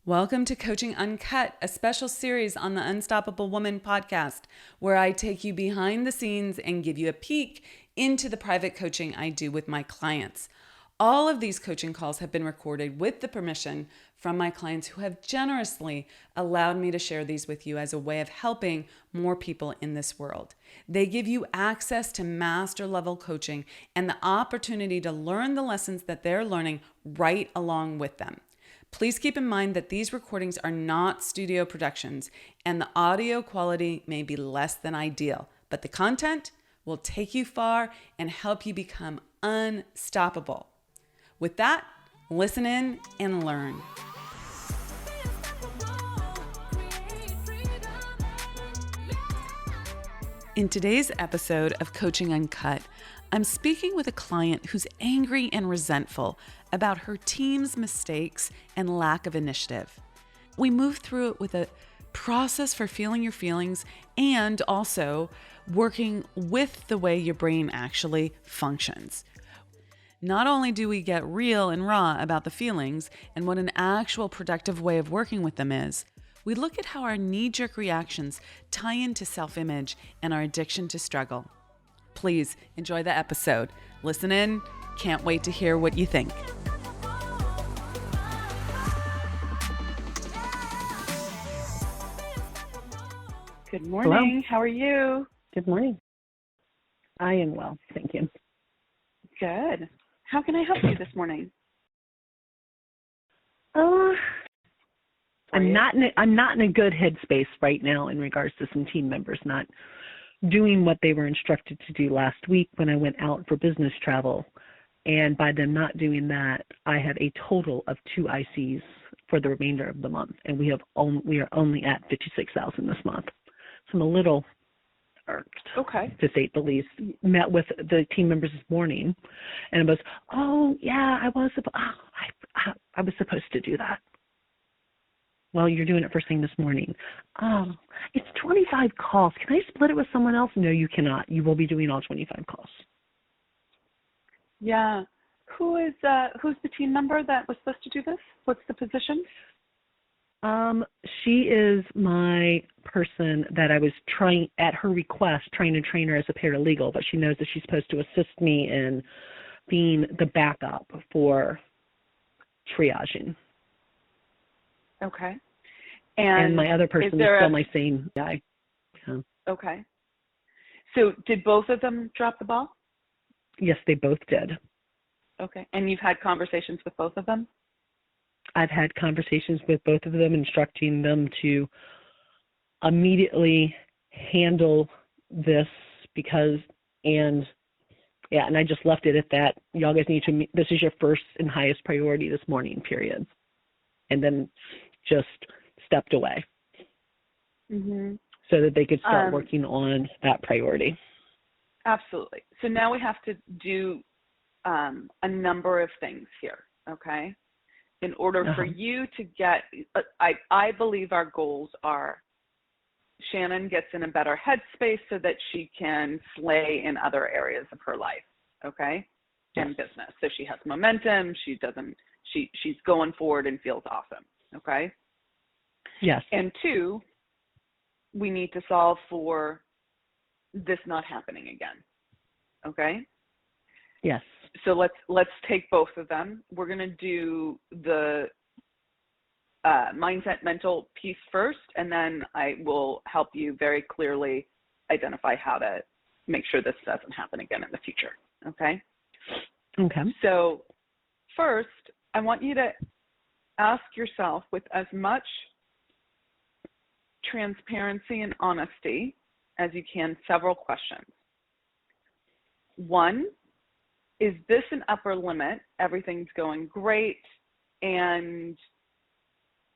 Welcome to Coaching Uncut, a special series on the Unstoppable Woman podcast, where I take you behind the scenes and give you a peek into the private coaching I do with my clients. All of these coaching calls have been recorded with the permission from my clients who have generously allowed me to share these with you as a way of helping more people in this world. They give you access to master level coaching and the opportunity to learn the lessons that they're learning right along with them. Please keep in mind that these recordings are not studio productions and the audio quality may be less than ideal, but the content will take you far and help you become unstoppable. With that, listen in and learn. In today's episode of Coaching Uncut, I'm speaking with a client who's angry and resentful about her team's mistakes and lack of initiative. We move through it with a process for feeling your feelings and also working with the way your brain actually functions. Not only do we get real and raw about the feelings and what an actual productive way of working with them is, we look at how our knee-jerk reactions tie into self-image and our addiction to struggle. Please enjoy the episode. Listen in. Can't wait to hear what you think. Good morning. Hello. How are you? Good morning. I am well, thank you. Good. How can I help you this morning? I'm not in a good headspace right now in regards to some team members not doing what they were instructed to do last week when I went out for business travel. And by them not doing that, I have a total of 2 ICs for the remainder of the month, and we are only at 56,000 this month. So I'm a little irked, to say the least. Met with the team members this morning, and it was, I was supposed to do that. Well, you're doing it first thing this morning. It's 25 calls. Can I split it with someone else? No, you cannot. You will be doing all 25 calls. Yeah. Who's the team member that was supposed to do this? What's the position? She is my person that I was trying, at her request, trying to train her as a paralegal, but she knows that she's supposed to assist me in being the backup for triaging. Okay. And my other person is still my same guy. Yeah. Okay. So did both of them drop the ball? Yes, they both did. Okay. And you've had conversations with both of them? I've had conversations with both of them, instructing them to immediately handle this and I just left it at that. Y'all guys need to, this is your first and highest priority this morning, period. And then just stepped away so that they could start working on that priority. Absolutely. So now we have to do a number of things here, okay? In order for you to get, I believe our goals are Shannon gets in a better headspace so that she can slay in other areas of her life, okay? And business. So she has momentum, she's going forward and feels awesome, okay? Yes. And 2, we need to solve for this not happening again, okay? Yes. So let's take both of them. We're going to do the mindset mental piece first, and then I will help you very clearly identify how to make sure this doesn't happen again in the future, okay? Okay. So first, I want you to ask yourself with as much transparency and honesty as you can several questions. 1, is this an upper limit? Everything's going great, and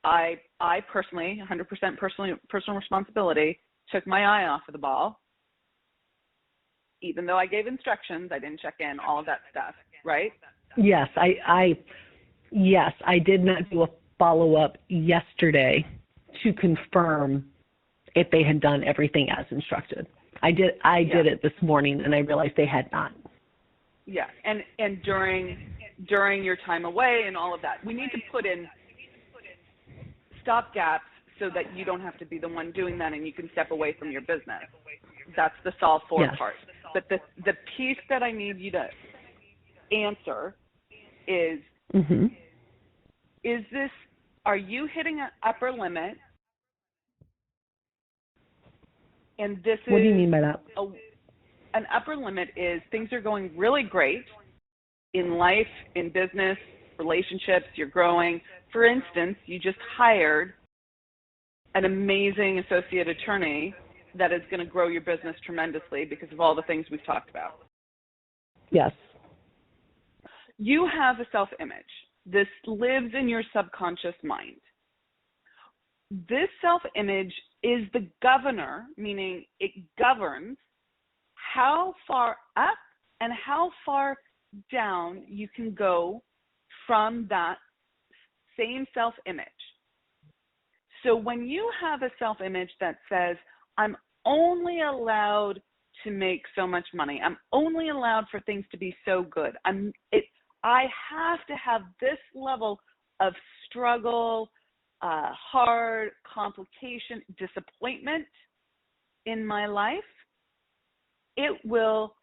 I personally, 100% personal responsibility, took my eye off of the ball. Even though I gave instructions, I didn't check in, all of that stuff, right? Yes, I did not do a follow-up yesterday to confirm if they had done everything as instructed. I did it this morning, and I realized they had not. Yeah, and during your time away and all of that, we need to put in stopgaps so that you don't have to be the one doing that and you can step away from your business. That's the solve for Yes. part. But the piece that I need you to answer is, are you hitting an upper limit? And this What is, do you mean by that? an upper limit is things are going really great in life, in business, relationships, you're growing. For instance, you just hired an amazing associate attorney that is going to grow your business tremendously because of all the things we've talked about. Yes. You have a self-image. This lives in your subconscious mind. This self-image is the governor, meaning it governs how far up and how far down you can go from that same self-image. So when you have a self-image that says, I'm only allowed to make so much money, I'm only allowed for things to be so good, I have to have this level of struggle, hard, complication, disappointment in my life, it will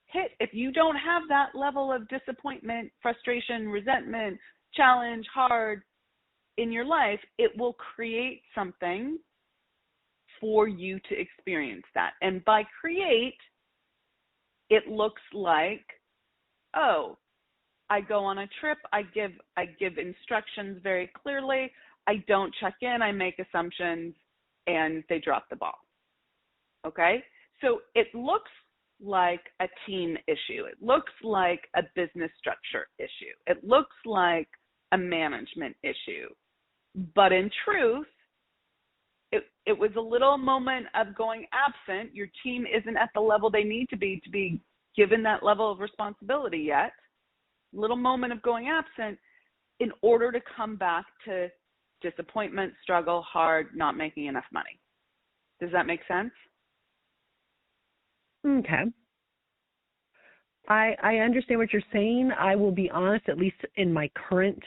hit. If you don't have that level of disappointment, frustration, resentment, challenge, hard in your life, it will create something for you to experience that. And by create, it looks like, oh, I go on a trip, I give instructions very clearly, I don't check in, I make assumptions, and they drop the ball. Okay? So it looks like a team issue. It looks like a business structure issue. It looks like a management issue. But in truth, it was a little moment of going absent. Your team isn't at the level they need to be given that level of responsibility yet. Little moment of going absent in order to come back to disappointment, struggle, hard, not making enough money. Does that make sense? Okay. I understand what you're saying. I will be honest, at least in my current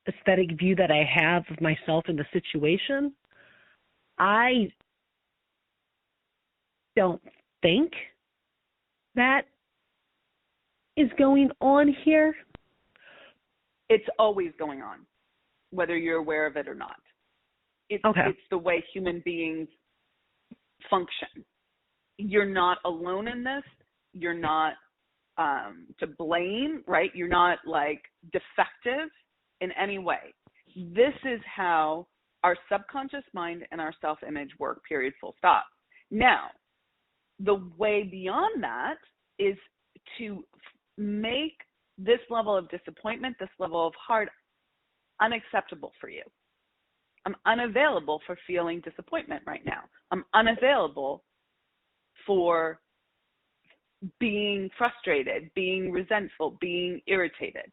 aesthetic view that I have of myself in the situation, I don't think that is going on here. It's always going on, whether you're aware of it or not. It's the way human beings function. You're not alone in this. You're not to blame, right? You're not like defective in any way. This is how our subconscious mind and our self-image work, period, full stop. Now, the way beyond that is to make this level of disappointment, this level of hard, unacceptable for you. I'm unavailable for feeling disappointment right now. I'm unavailable for being frustrated, being resentful, being irritated.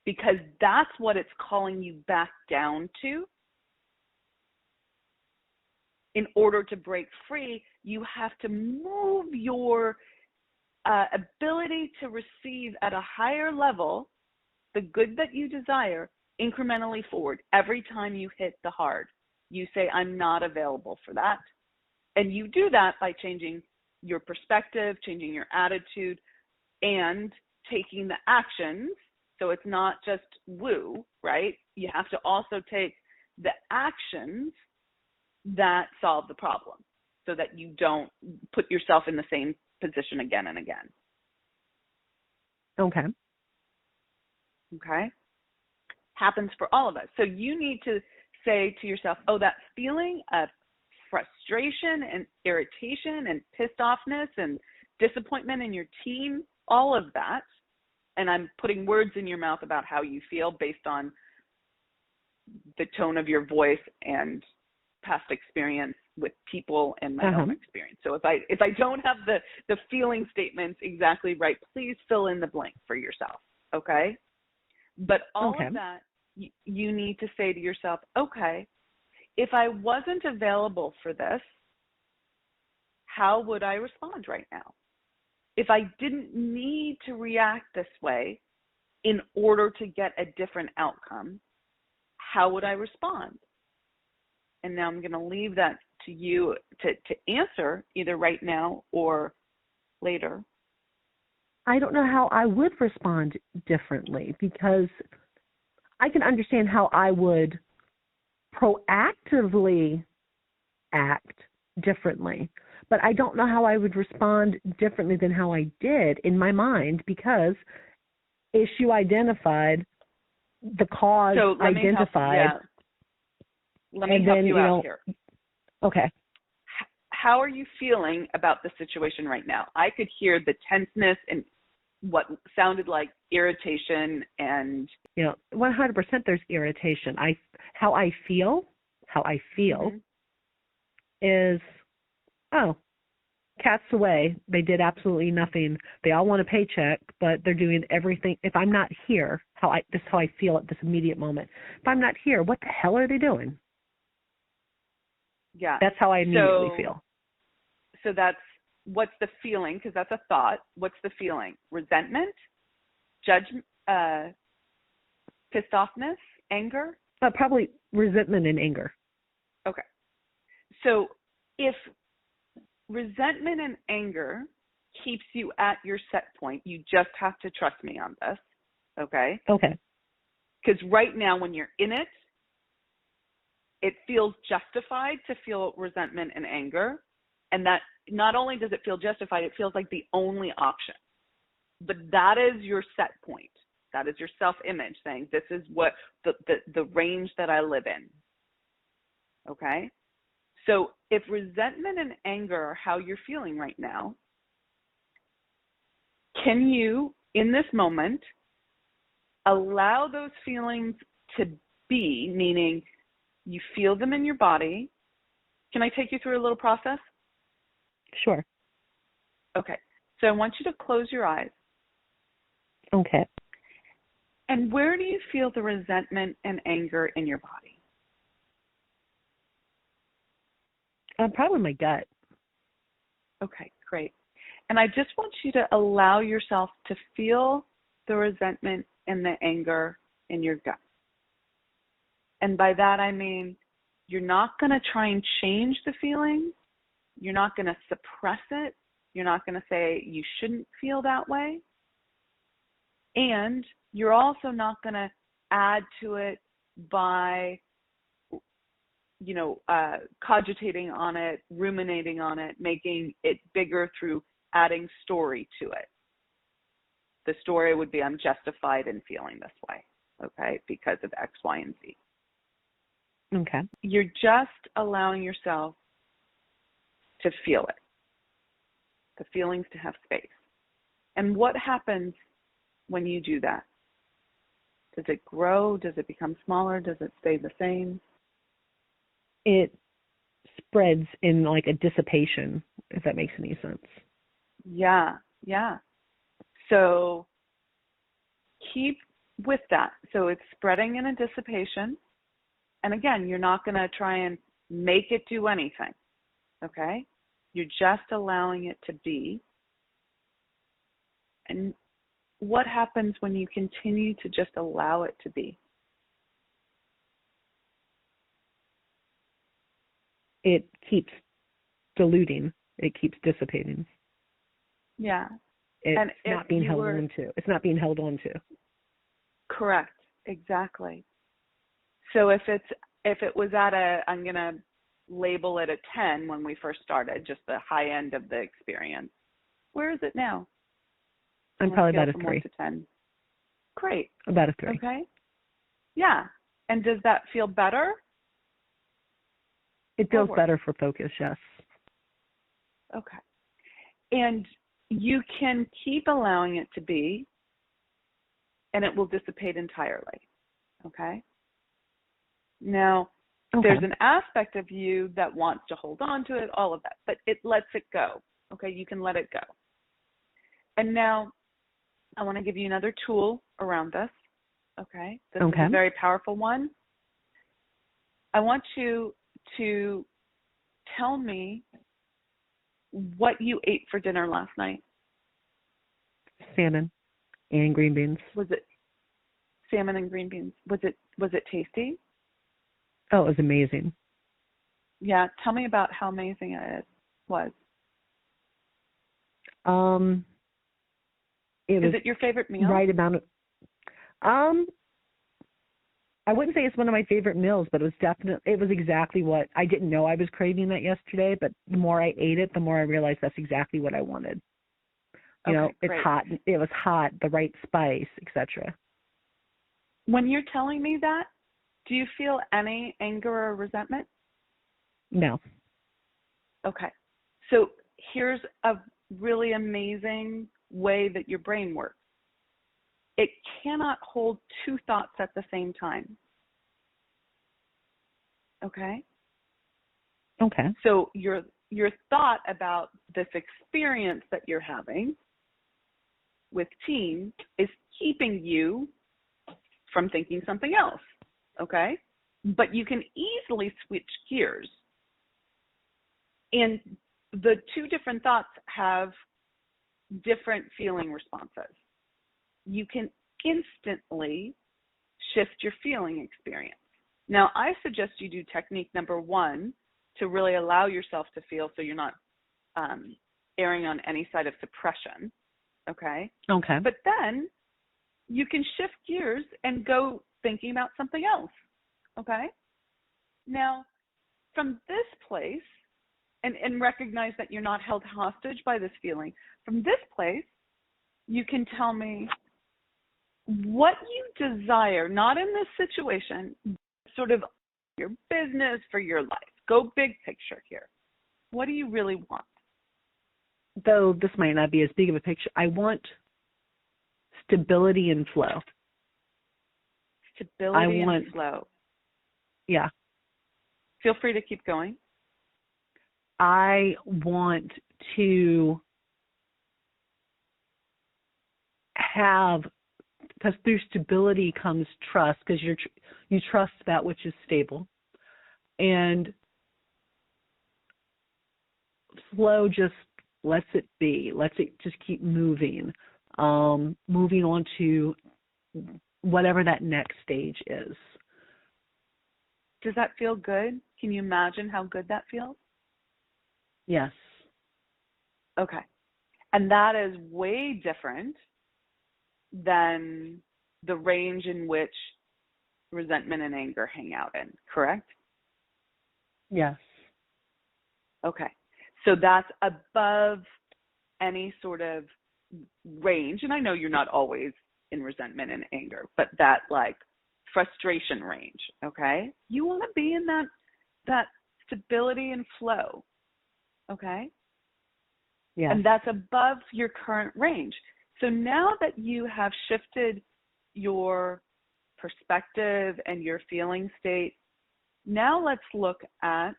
Because that's what it's calling you back down to. In order to break free, you have to move your ability to receive at a higher level the good that you desire incrementally forward. Every time you hit the hard, you say, I'm not available for that. And you do that by changing your perspective, changing your attitude, and taking the actions. So it's not just woo, right? You have to also take the actions that solve the problem so that you don't put yourself in the same position again and again. Okay. Okay? Happens for all of us. So you need to say to yourself, oh, that feeling of frustration and irritation and pissed offness and disappointment in your team, all of that, and I'm putting words in your mouth about how you feel based on the tone of your voice and past experience with people and my own experience. So if I don't have the feeling statements exactly right, please fill in the blank for yourself, okay? But all of that, you need to say to yourself, okay, if I wasn't available for this, how would I respond right now? If I didn't need to react this way in order to get a different outcome, how would I respond? And now I'm going to leave that to you to answer either right now or later. I don't know how I would respond differently, because I can understand how I would proactively act differently, but I don't know how I would respond differently than how I did in my mind, because issue identified, the cause identified. Let me help you out here. Okay. How are you feeling about the situation right now? I could hear the tenseness and what sounded like irritation and 100% there's irritation. How I feel mm-hmm. is, oh, cat's away. They did absolutely nothing. They all want a paycheck, but they're doing everything. If I'm not here, this is how I feel at this immediate moment. If I'm not here, what the hell are they doing? Yeah. That's how I immediately feel. So what's the feeling? Because that's a thought. What's the feeling? Resentment? Judgment? Pissed offness? Anger? Probably resentment and anger. Okay. So if resentment and anger keeps you at your set point, you just have to trust me on this, okay? Okay. Because right now when you're in it, it feels justified to feel resentment and anger. And that not only does it feel justified, it feels like the only option. But that is your set point. That is your self-image saying, this is what the range that I live in. Okay? So if resentment and anger are how you're feeling right now, can you, in this moment, allow those feelings to be, meaning you feel them in your body? Can I take you through a little process? Sure. Okay. So I want you to close your eyes. Okay. And where do you feel the resentment and anger in your body? Probably my gut. Okay, great. And I just want you to allow yourself to feel the resentment and the anger in your gut. And by that I mean you're not going to try and change the feeling. You're not going to suppress it. You're not going to say you shouldn't feel that way. And you're also not going to add to it by, cogitating on it, ruminating on it, making it bigger through adding story to it. The story would be, I'm justified in feeling this way, okay, because of X, Y, and Z. Okay. You're just allowing yourself to feel it, the feelings to have space. And what happens when you do that? Does it grow? Does it become smaller? Does it stay the same? It spreads in like a dissipation, if that makes any sense. Yeah. So keep with that. So it's spreading in a dissipation. And again, you're not going to try and make it do anything, okay? You're just allowing it to be. And what happens when you continue to just allow it to be? It keeps diluting. It keeps dissipating. Yeah. It's not being held on to. It's not being held on to. Correct. Exactly. So if it was at I'm going to label it a 10 when we first started, just the high end of the experience. Where is it now? I'm probably about a 3. 1 to 10. Great. About a 3. Okay. Yeah. And does that feel better? It feels better for focus, yes. Okay. And you can keep allowing it to be, and it will dissipate entirely. Okay? Now, there's an aspect of you that wants to hold on to it, all of that, but it lets it go. Okay? You can let it go. And now, I want to give you another tool around this. Okay? This is a very powerful one. I want you to tell me what you ate for dinner last night. Salmon and green beans. Was it salmon and green beans? Was it tasty? Oh, it was amazing. Yeah, tell me about how amazing it was. It Is was it your favorite meal? right amount of, I wouldn't say it's one of my favorite meals, but it was exactly what I didn't know I was craving that yesterday, but the more I ate it, the more I realized that's exactly what I wanted. Okay, It's great. hot, it was hot, the right spice, etc. When you're telling me that, do you feel any anger or resentment? No. Okay. So here's a really amazing way that your brain works. It cannot hold two thoughts at the same time. Okay? Okay. So your thought about this experience that you're having with teens is keeping you from thinking something else. Okay? But you can easily switch gears. And the two different thoughts have different feeling responses. You can instantly shift your feeling experience. Now, I suggest you do technique number 1 to really allow yourself to feel so you're not erring on any side of suppression, okay? Okay. But then you can shift gears and go thinking about something else, okay? Now, from this place, and recognize that you're not held hostage by this feeling, from this place, you can tell me what you desire, not in this situation, sort of your business, for your life. Go big picture here. What do you really want? Though this might not be as big of a picture, I want stability and flow. Stability and flow. Yeah. Feel free to keep going. I want to have, because through stability comes trust, because you trust that which is stable, and flow just lets it be, lets it just keep moving, moving on to whatever that next stage is. Does that feel good? Can you imagine how good that feels? Yes. Okay. And that is way different than the range in which resentment and anger hang out in, correct? Yes. Okay. So that's above any sort of range. And I know you're not always in resentment and anger, but that like frustration range, okay? You want to be in that stability and flow, okay? Yes. And that's above your current range. So now that you have shifted your perspective and your feeling state, now let's look at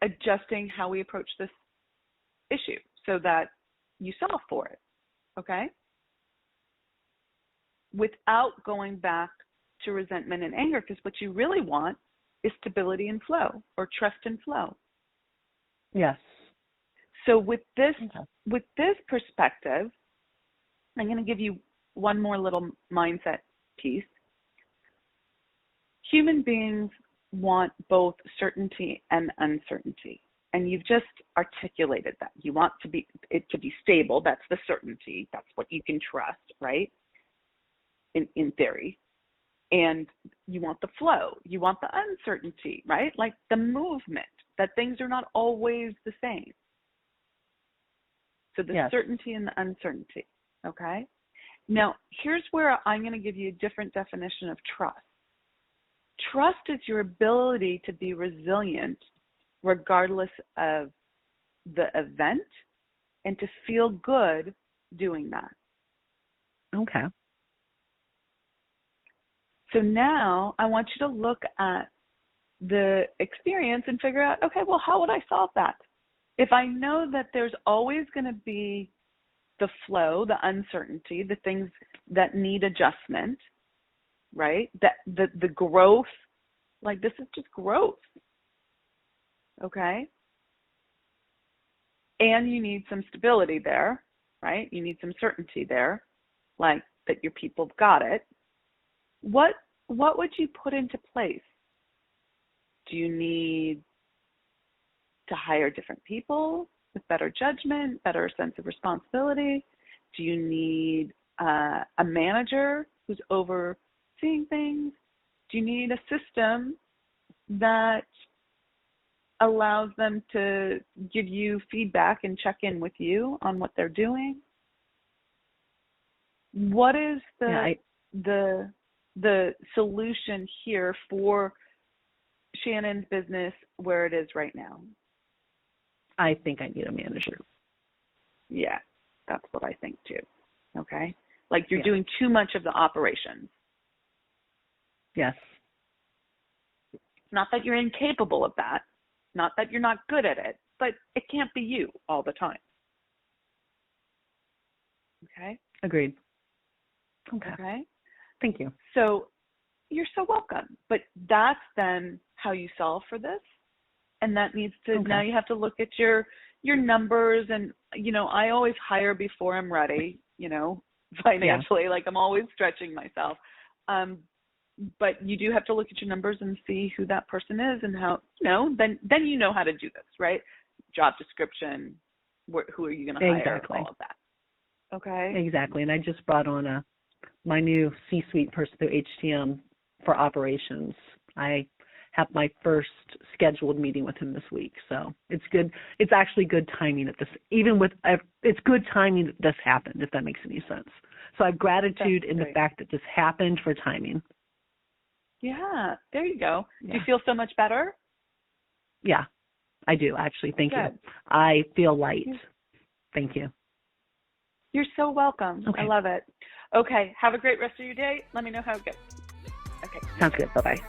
adjusting how we approach this issue so that you solve for it, okay? Without going back to resentment and anger, because what you really want is stability and flow, or trust and flow. Yes. So with this perspective, I'm going to give you one more little mindset piece. Human beings want both certainty and uncertainty. And you've just articulated that. You want it to be stable. That's the certainty. That's what you can trust, right? In theory. And you want the flow. You want the uncertainty, right? Like the movement, that things are not always the same. So the certainty and the uncertainty, okay? Now, here's where I'm going to give you a different definition of trust. Trust is your ability to be resilient regardless of the event and to feel good doing that. Okay. So now I want you to look at the experience and figure out, okay, well, how would I solve that? If I know that there's always going to be the flow, the uncertainty, the things that need adjustment, right? That the growth, like this is just growth, okay? And you need some stability there, right? You need some certainty there, like that your people got it. What would you put into place Do you need to hire different people with better judgment, better sense of responsibility? Do you need a manager who's overseeing things? Do you need a system that allows them to give you feedback and check in with you on what they're doing? What is the solution here for Shannon's business where it is right now? I think I need a manager. Yeah, that's what I think too. Okay? Like you're doing too much of the operations. Yes. Not that you're incapable of that, not that you're not good at it, but it can't be you all the time. Okay? Agreed. Okay. Thank you. So you're so welcome. But that's then how you solve for this. And that needs to, now you have to look at your numbers. And, I always hire before I'm ready, financially. Like I'm always stretching myself. But you do have to look at your numbers and see who that person is and how, then you know how to do this, right? Job description, who are you going to hire, all of that. Okay? Exactly. And I just brought on my new C-suite person through HTM for operations. I have my first scheduled meeting with him this week. So it's good. It's actually good timing at this, it's good timing that this happened, if that makes any sense. So I have gratitude in the fact that this happened for timing. Yeah, there you go. Do you feel so much better? Yeah, I do actually. Thank you. I feel light. Thank you. You're so welcome. Okay. I love it. Okay, have a great rest of your day. Let me know how it goes. Okay. Sounds good. Bye-bye.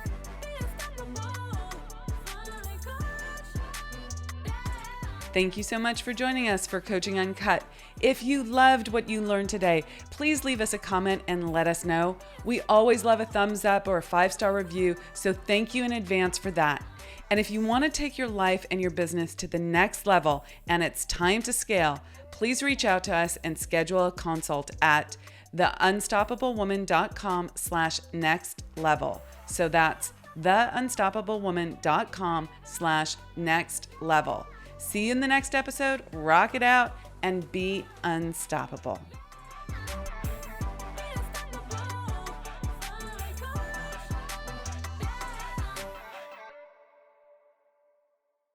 Thank you so much for joining us for Coaching Uncut. If you loved what you learned today, please leave us a comment and let us know. We always love a thumbs up or a 5-star review, so thank you in advance for that. And if you want to take your life and your business to the next level and it's time to scale, please reach out to us and schedule a consult at theunstoppablewoman.com/next level. So that's theunstoppablewoman.com/next level. See you in the next episode. Rock it out and be unstoppable.